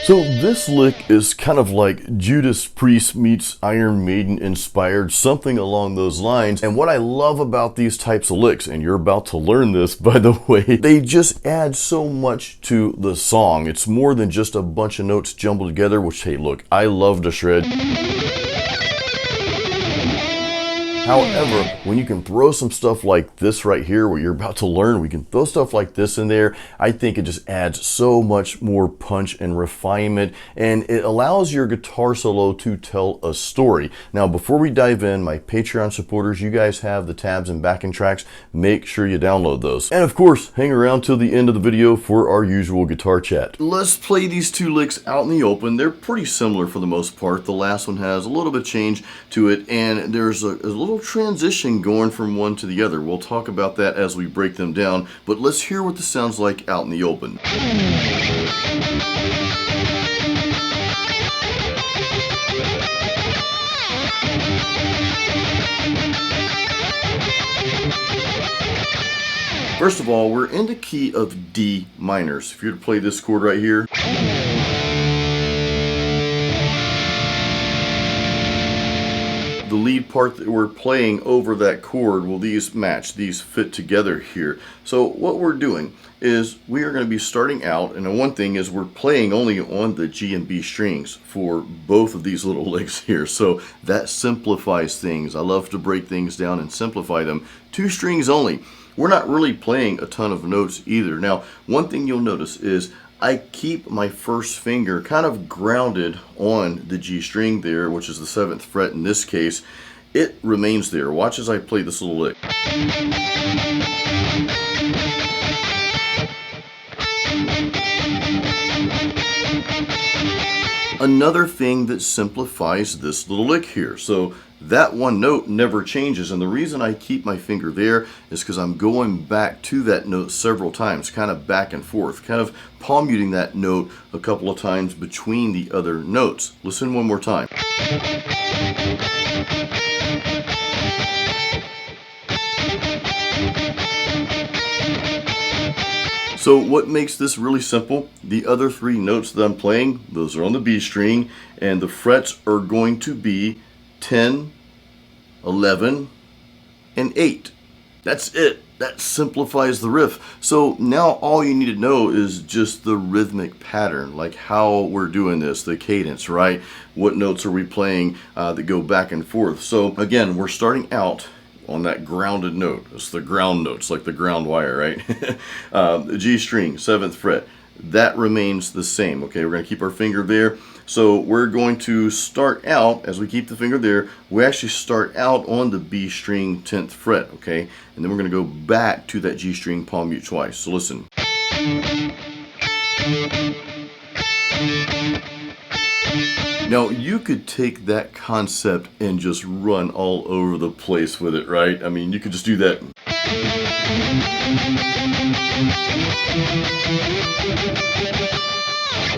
So this lick is kind of like Judas Priest meets Iron Maiden inspired, something along those lines. And what I love about these types of licks, and you're about to learn this by the way, they just add so much to the song. It's more than just a bunch of notes jumbled together, which, hey look, I love to shred. However, when you can throw some stuff like this right here, what you're about to learn, we can throw stuff like this in there, I think it just adds so much more punch and refinement, and it allows your guitar solo to tell a story. Now, before we dive in, my Patreon supporters, you guys have the tabs and backing tracks. Make sure you download those. And of course, hang around till the end of the video for our usual guitar chat. Let's play these two licks out in the open. They're pretty similar for the most part. The last one has a little bit of change to it, and there's a little transition going from one to the other. We'll talk about that as we break them down, but let's hear what this sounds like out in the open. First of all, we're in the key of D minors. If you were to play this chord right here, the lead part that we're playing over that chord, well, these match, these fit together here. So what we're doing is we are going to be starting out, and the one thing is we're playing only on the G and B strings for both of these little licks here, so that simplifies things. I love to break things down and simplify them. 2 strings only. We're not really playing a ton of notes either. Now, one thing you'll notice is I keep my first finger kind of grounded on the G string there, which is the 7th fret in this case. It remains there. Watch as I play this little lick. Another thing that simplifies this little lick here. So that one note never changes, and the reason I keep my finger there is because I'm going back to that note several times, kind of back and forth, kind of palm muting that note a couple of times between the other notes. Listen one more time. So what makes this really simple? The other 3 notes that I'm playing, those are on the B string, and the frets are going to be 10, 11, and 8. That's it. That simplifies the riff. So now all you need to know is just the rhythmic pattern, like how we're doing this, the cadence, right? What notes are we playing that go back and forth? So again, we're starting out on that grounded note. It's the ground notes, like the ground wire, right? The G string, 7th fret. That remains the same, okay? We're going to keep our finger there. So we're going to start out, as we keep the finger there, we actually start out on the B string 10th fret, okay? And then we're going to go back to that G string palm mute twice. So listen. Now, you could take that concept and just run all over the place with it, right? I mean, you could just do that.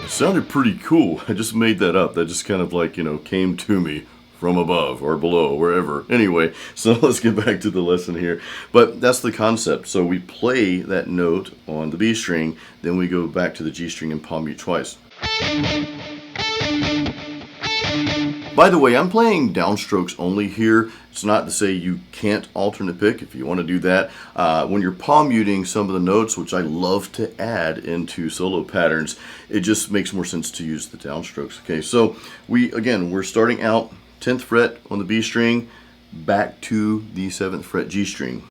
It sounded pretty cool. I just made that up. That just kind of like, you know, came to me from above or below, wherever. Anyway, so let's get back to the lesson here. But that's the concept. So we play that note on the B string, then we go back to the G string and palm mute twice. By the way, I'm playing downstrokes only here. It's not to say you can't alternate pick if you want to do that. When you're palm muting some of the notes, which I love to add into solo patterns, it just makes more sense to use the downstrokes. Okay, so we're starting out 10th fret on the B string, back to the 7th fret G string.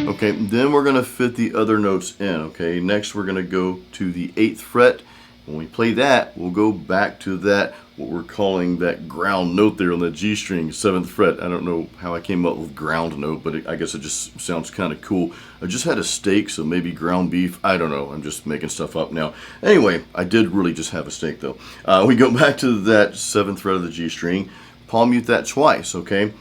Okay, then we're going to fit the other notes in. Okay, next we're going to go to the 8th fret. When we play that, we'll go back to that, what we're calling that ground note there on the G string, 7th fret. I don't know how I came up with ground note, but I guess it just sounds kind of cool. I just had a steak, so maybe ground beef. I don't know. I'm just making stuff up now. Anyway, I did really just have a steak though. We go back to that 7th fret of the G string, palm mute that twice, okay?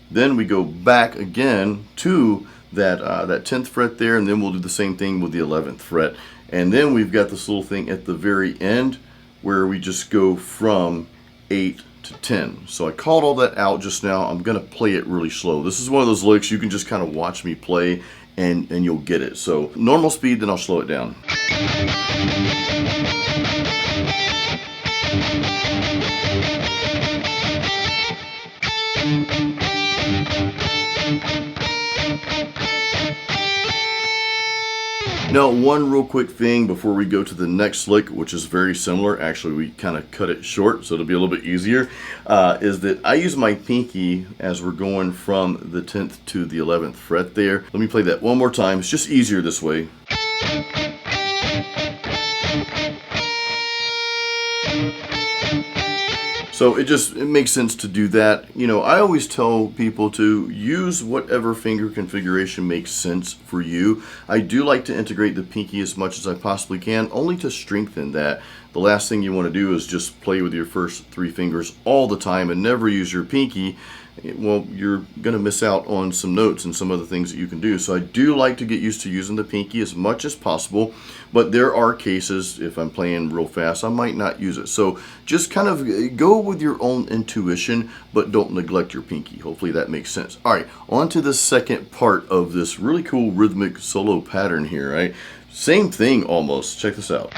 Then we go back again to that 10th fret there, and then we'll do the same thing with the 11th fret. And then we've got this little thing at the very end where we just go from 8 to 10. So I called all that out just now. I'm going to play it really slow. This is one of those licks you can just kind of watch me play and you'll get it. So normal speed, then I'll slow it down. Now, one real quick thing before we go to the next lick, which is very similar. Actually, we kind of cut it short, so it'll be a little bit easier, is that I use my pinky as we're going from the 10th to the 11th fret there. Let me play that one more time. It's just easier this way. So it makes sense to do that. You know, I always tell people to use whatever finger configuration makes sense for you. I do like to integrate the pinky as much as I possibly can, only to strengthen that. The last thing you want to do is just play with your first 3 fingers all the time and never use your pinky. Well, you're going to miss out on some notes and some other things that you can do. So I do like to get used to using the pinky as much as possible, but there are cases, if I'm playing real fast, I might not use it. So just kind of go with your own intuition, but don't neglect your pinky. Hopefully that makes sense. All right, on to the second part of this really cool rhythmic solo pattern here, right? Same thing almost. Check this out.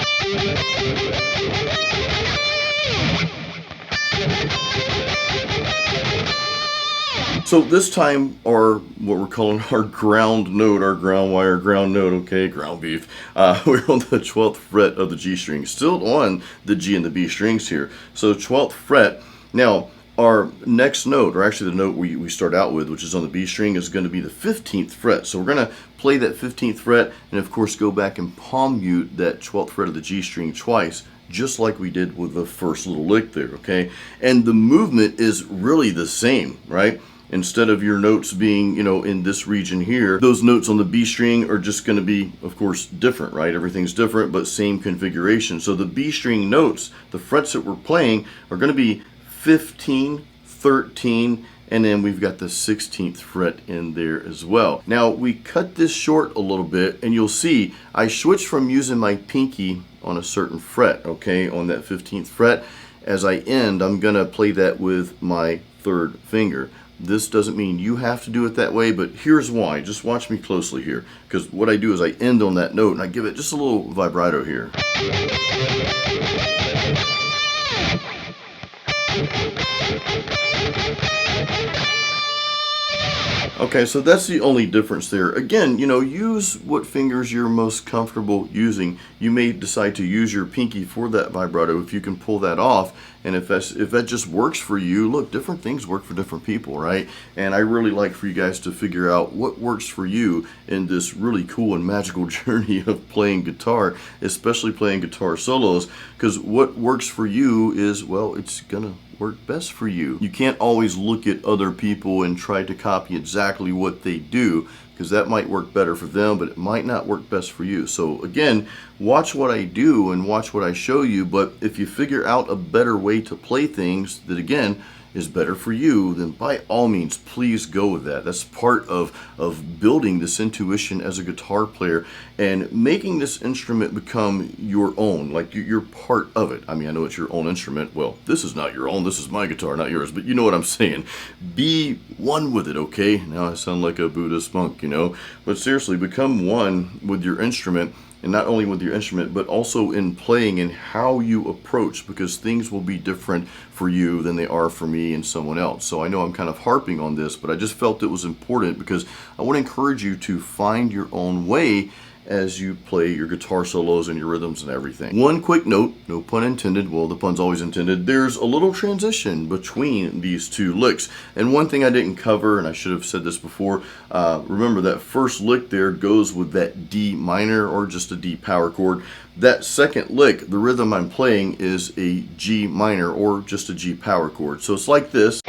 So this time, what we're calling our ground note, our ground wire, ground note, okay, ground beef. We're on the 12th fret of the G string, still on the G and the B strings here. So 12th fret. Now, our next note, or actually the note we start out with, which is on the B string, is going to be the 15th fret. So we're going to play that 15th fret, and of course go back and palm mute that 12th fret of the G string twice, just like we did with the first little lick there, okay? And the movement is really the same, right? Instead of your notes being, you know, in this region here, those notes on the B string are just going to be, of course, different, right? Everything's different, but same configuration. So the B string notes, the frets that we're playing, are going to be 15, 13, and then we've got the 16th fret in there as well. Now, we cut this short a little bit, and you'll see I switched from using my pinky on a certain fret, okay, on that 15th fret. As I end, I'm going to play that with my 3rd finger. This doesn't mean you have to do it that way, but here's why. Just watch me closely here, because what I do is I end on that note and I give it just a little vibrato here. Okay, so that's the only difference there. Again, you know, use what fingers you're most comfortable using. You may decide to use your pinky for that vibrato if you can pull that off. And if that just works for you, look, different things work for different people, right? And I really like for you guys to figure out what works for you in this really cool and magical journey of playing guitar, especially playing guitar solos, because what works for you is, well, it's gonna work best for you. You can't always look at other people and try to copy exactly what they do, because that might work better for them, but it might not work best for you. So again, watch what I do and watch what I show you, but if you figure out a better way to play things that, again, is better for you, then by all means, please go with that. That's part of building this intuition as a guitar player and making this instrument become your own, like you're part of it. I mean, I know it's your own instrument. Well, this is not your own. This is my guitar, not yours, but you know what I'm saying. Be one with it, okay? Now I sound like a Buddhist monk, you know, but seriously, become one with your instrument. And not only with your instrument, but also in playing and how you approach, because things will be different for you than they are for me and someone else. So I know I'm kind of harping on this, but I just felt it was important because I want to encourage you to find your own way as you play your guitar solos and your rhythms and everything. One quick note, no pun intended, well, the pun's always intended, there's a little transition between these two licks. And one thing I didn't cover, and I should have said this before, remember that first lick there goes with that D minor or just a D power chord. That second lick, the rhythm I'm playing is a G minor or just a G power chord. So it's like this.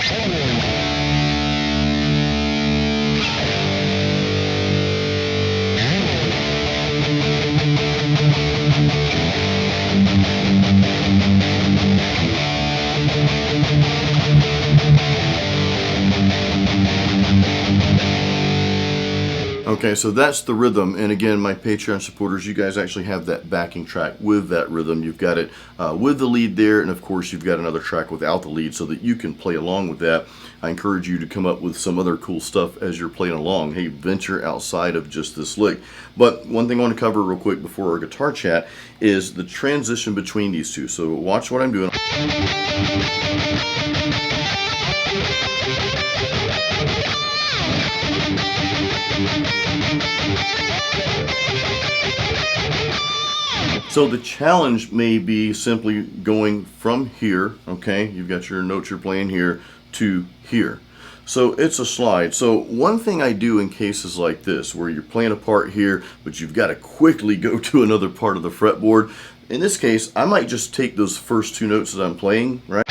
Okay, so that's the rhythm, and again, my Patreon supporters, you guys actually have that backing track with that rhythm. You've got it with the lead there, and of course you've got another track without the lead so that you can play along with that. I encourage you to come up with some other cool stuff as you're playing along. Hey, venture outside of just this lick. But one thing I want to cover real quick before our guitar chat is the transition between these two. So watch what I'm doing. So the challenge may be simply going from here, okay, you've got your notes you're playing here, to here. So it's a slide. So one thing I do in cases like this, where you're playing a part here, but you've got to quickly go to another part of the fretboard. In this case, I might just take those first two notes that I'm playing, right?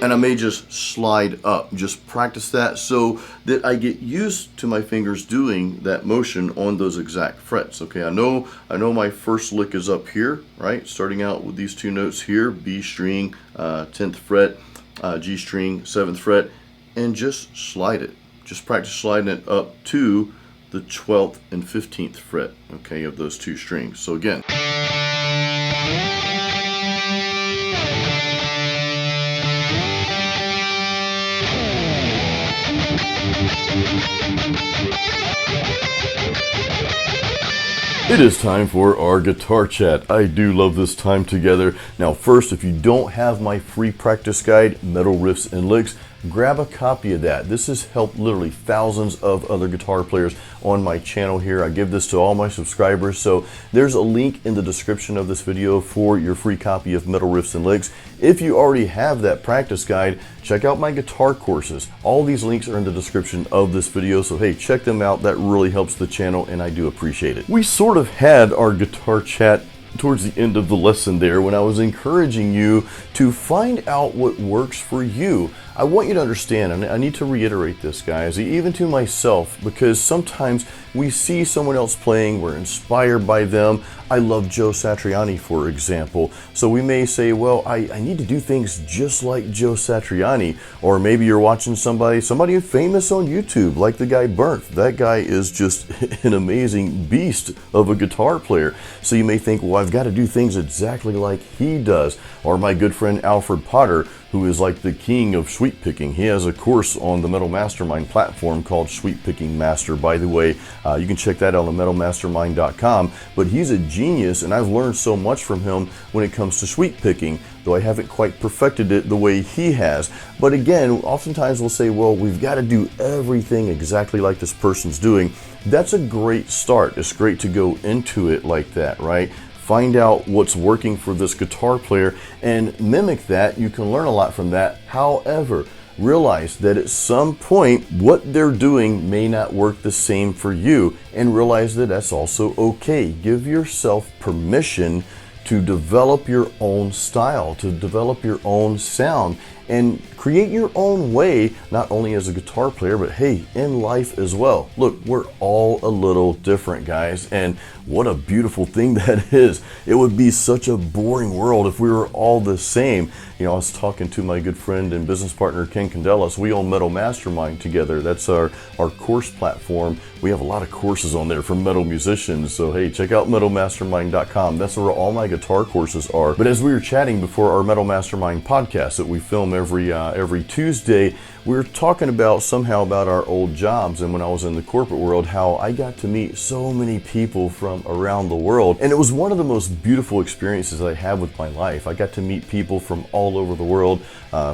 And I may just slide up, just practice that so that I get used to my fingers doing that motion on those exact frets. Okay, I know my first lick is up here, right? Starting out with these two notes here, B string, 10th fret, G string, 7th fret, and just slide it. Just practice sliding it up to the 12th and 15th fret, okay, of those two strings. So again. It is time for our guitar chat. I do love this time together. Now first, if you don't have my free practice guide, Metal Riffs and Licks, grab a copy of that. This has helped literally thousands of other guitar players on my channel here. I give this to all my subscribers, so there's a link in the description of this video for your free copy of Metal Riffs and Licks. If you already have that practice guide, check out my guitar courses. All these links are in the description of this video, so hey, check them out. That really helps the channel and I do appreciate it. We sort of had our guitar chat towards the end of the lesson there when I was encouraging you to find out what works for you. I want you to understand, and I need to reiterate this, guys, even to myself, because sometimes we see someone else playing, we're inspired by them. I love Joe Satriani, for example. So we may say, well, I need to do things just like Joe Satriani. Or maybe you're watching somebody famous on YouTube, like the guy Burnt. That guy is just an amazing beast of a guitar player. So you may think, well, I've got to do things exactly like he does. Or my good friend Alfred Potter, who is like the king of sweep picking. He has a course on the Metal Mastermind platform called Sweep Picking Master. By the way, you can check that out on metalmastermind.com. But he's a genius, and I've learned so much from him when it comes to sweep picking, though I haven't quite perfected it the way he has. But again, oftentimes we'll say, well, we've got to do everything exactly like this person's doing. That's a great start. It's great to go into it like that, right? Find out what's working for this guitar player and mimic that. You can learn a lot from that. However, realize that at some point what they're doing may not work the same for you, and realize that that's also okay. Give yourself permission to develop your own style, to develop your own sound, and create your own way, not only as a guitar player, but hey, in life as well. Look, we're all a little different, guys, and what a beautiful thing that is. It would be such a boring world if we were all the same. You know, I was talking to my good friend and business partner, Ken Candelas. We own Metal Mastermind together. That's our course platform. We have a lot of courses on there for metal musicians. So hey, check out metalmastermind.com. That's where all my guitar courses are. But as we were chatting before our Metal Mastermind podcast that we film every Tuesday, we were talking about our old jobs, and when I was in the corporate world, how I got to meet so many people from around the world. And it was one of the most beautiful experiences I had with my life. I got to meet people from all over the world,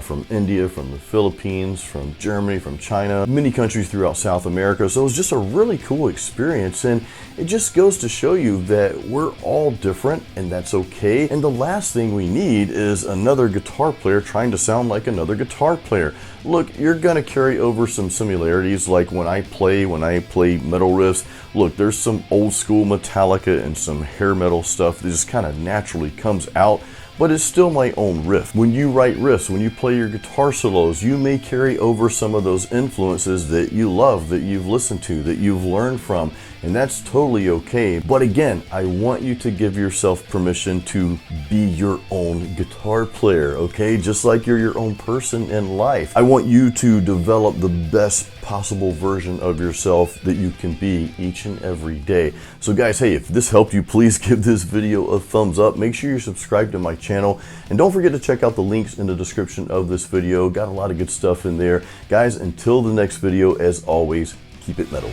from India, from the Philippines, from Germany, from China, many countries throughout South America. So it was just a really cool experience, and it just goes to show you that we're all different, and that's okay. And the last thing we need is another guitar player trying to sound like another guitar player. Look, you're gonna carry over some similarities, like when I play metal riffs. Look, there's some old school Metallica and some hair metal stuff that just kind of naturally comes out, but it's still my own riff. When you write riffs, when you play your guitar solos, you may carry over some of those influences that you love, that you've listened to, that you've learned from, and that's totally okay. But again, I want you to give yourself permission to be your own guitar player, okay? Just like you're your own person in life. I want you to develop the best possible version of yourself that you can be each and every day. So guys, hey, if this helped you, please give this video a thumbs up. Make sure you're subscribed to my channel, and don't forget to check out the links in the description of this video. Got a lot of good stuff in there. Guys, until the next video, as always, keep it metal.